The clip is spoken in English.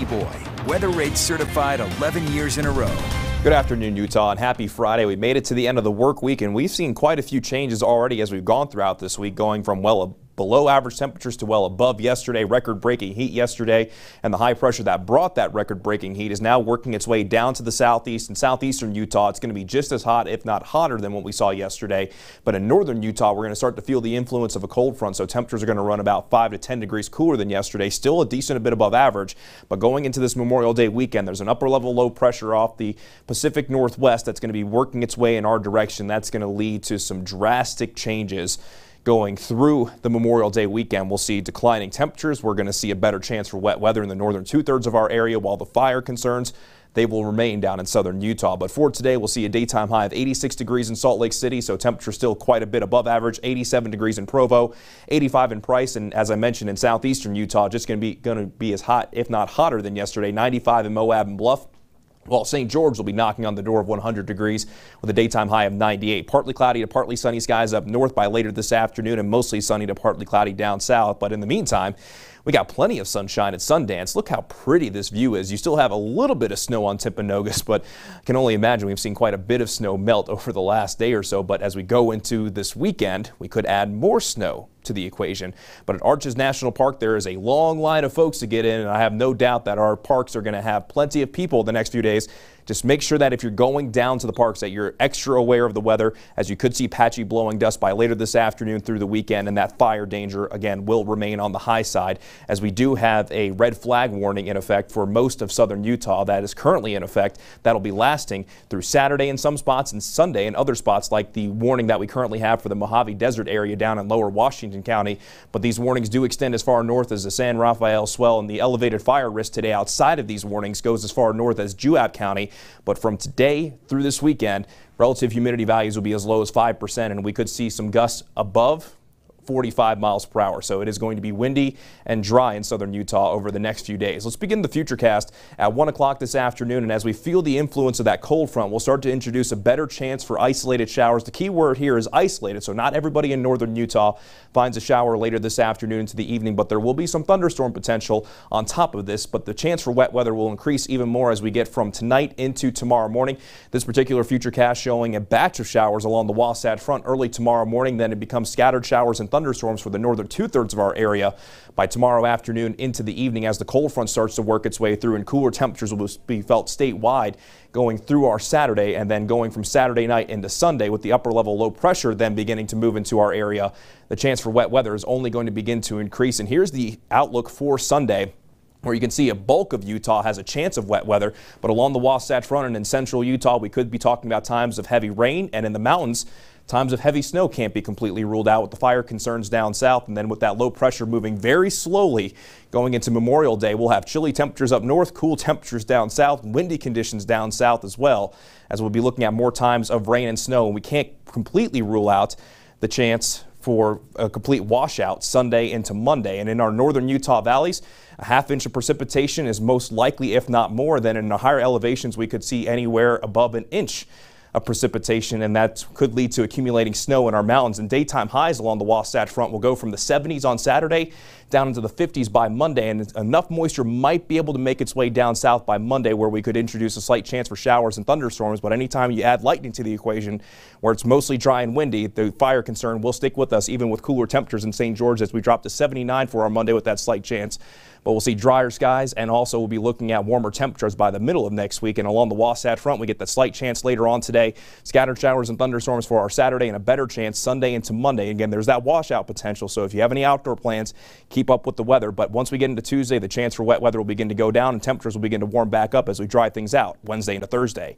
Geboy, weather rate certified 11 years in a row. Good afternoon, Utah, and happy Friday. We made it to the end of the work week, and we've seen quite a few changes already as we've gone throughout this week, going from below average temperatures to well above yesterday. Record-breaking heat yesterday, and the high pressure that brought that record-breaking heat is now working its way down to the southeast and southeastern Utah. It's going to be just as hot, if not hotter, than what we saw yesterday. But in northern Utah, we're going to start to feel the influence of a cold front, so temperatures are going to run about 5 to 10 degrees cooler than yesterday. Still a decent bit above average, but going into this Memorial Day weekend, there's an upper-level low pressure off the Pacific Northwest that's going to be working its way in our direction. That's going to lead to some drastic changes going through the Memorial Day weekend. We'll see declining temperatures. We're going to see a better chance for wet weather in the northern two-thirds of our area, while the fire concerns, they will remain down in southern Utah. But for today, we'll see a daytime high of 86 degrees in Salt Lake City, so temperature still quite a bit above average. 87 degrees in Provo, 85 in Price, and as I mentioned, in southeastern Utah, just going to be as hot, if not hotter, than yesterday. 95 in Moab and Bluff. Well, St. George will be knocking on the door of 100 degrees with a daytime high of 98. Partly cloudy to partly sunny skies up north by later this afternoon, and mostly sunny to partly cloudy down south. But in the meantime, we got plenty of sunshine at Sundance. Look how pretty this view is. You still have a little bit of snow on Timpanogos, but I can only imagine we've seen quite a bit of snow melt over the last day or so. But as we go into this weekend, we could add more snow to the equation. But at Arches National Park, there is a long line of folks to get in, and I have no doubt that our parks are going to have plenty of people the next few days. Just make sure that if you're going down to the parks that you're extra aware of the weather, as you could see patchy blowing dust by later this afternoon through the weekend, and that fire danger again will remain on the high side, as we do have a red flag warning in effect for most of southern Utah that is currently in effect. That'll be lasting through Saturday in some spots and Sunday in other spots, like the warning that we currently have for the Mojave Desert area down in lower Washington County. But these warnings do extend as far north as the San Rafael Swell, and the elevated fire risk today outside of these warnings goes as far north as Juab County. But from today through this weekend, relative humidity values will be as low as 5%, and we could see some gusts above 45 miles per hour. So it is going to be windy and dry in southern Utah over the next few days. Let's begin the futurecast at 1 o'clock this afternoon, and as we feel the influence of that cold front, we'll start to introduce a better chance for isolated showers. The key word here is isolated, so not everybody in northern Utah finds a shower later this afternoon into the evening, but there will be some thunderstorm potential on top of this. But the chance for wet weather will increase even more as we get from tonight into tomorrow morning. This particular futurecast showing a batch of showers along the Wasatch Front early tomorrow morning, then it becomes scattered showers and thunderstorms for the northern two-thirds of our area by tomorrow afternoon into the evening, as the cold front starts to work its way through, and cooler temperatures will be felt statewide going through our Saturday, and then going from Saturday night into Sunday, with the upper level low pressure then beginning to move into our area. The chance for wet weather is only going to begin to increase, and here's the outlook for Sunday, where you can see a bulk of Utah has a chance of wet weather, but along the Wasatch Front and in central Utah, we could be talking about times of heavy rain, and in the mountains, times of heavy snow can't be completely ruled out with the fire concerns down south. And then with that low pressure moving very slowly going into Memorial Day, we'll have chilly temperatures up north, cool temperatures down south, windy conditions down south as well, as we'll be looking at more times of rain and snow. And we can't completely rule out the chance for a complete washout Sunday into Monday. And in our northern Utah valleys, a half-inch of precipitation is most likely, if not more. Then in the higher elevations, we could see anywhere above an inch of precipitation, and that could lead to accumulating snow in our mountains. And daytime highs along the Wasatch Front will go from the 70s on Saturday down into the 50s by Monday, and enough moisture might be able to make its way down south by Monday, where we could introduce a slight chance for showers and thunderstorms. But anytime you add lightning to the equation, where it's mostly dry and windy, the fire concern will stick with us, even with cooler temperatures in St. George, as we drop to 79 for our Monday with that slight chance. But we'll see drier skies, and also we'll be looking at warmer temperatures by the middle of next week. And along the Wasatch Front, we get the slight chance later on today. Scattered showers and thunderstorms for our Saturday, and a better chance Sunday into Monday. Again, there's that washout potential, so if you have any outdoor plans, keep up with the weather. But once we get into Tuesday, the chance for wet weather will begin to go down, and temperatures will begin to warm back up as we dry things out Wednesday into Thursday.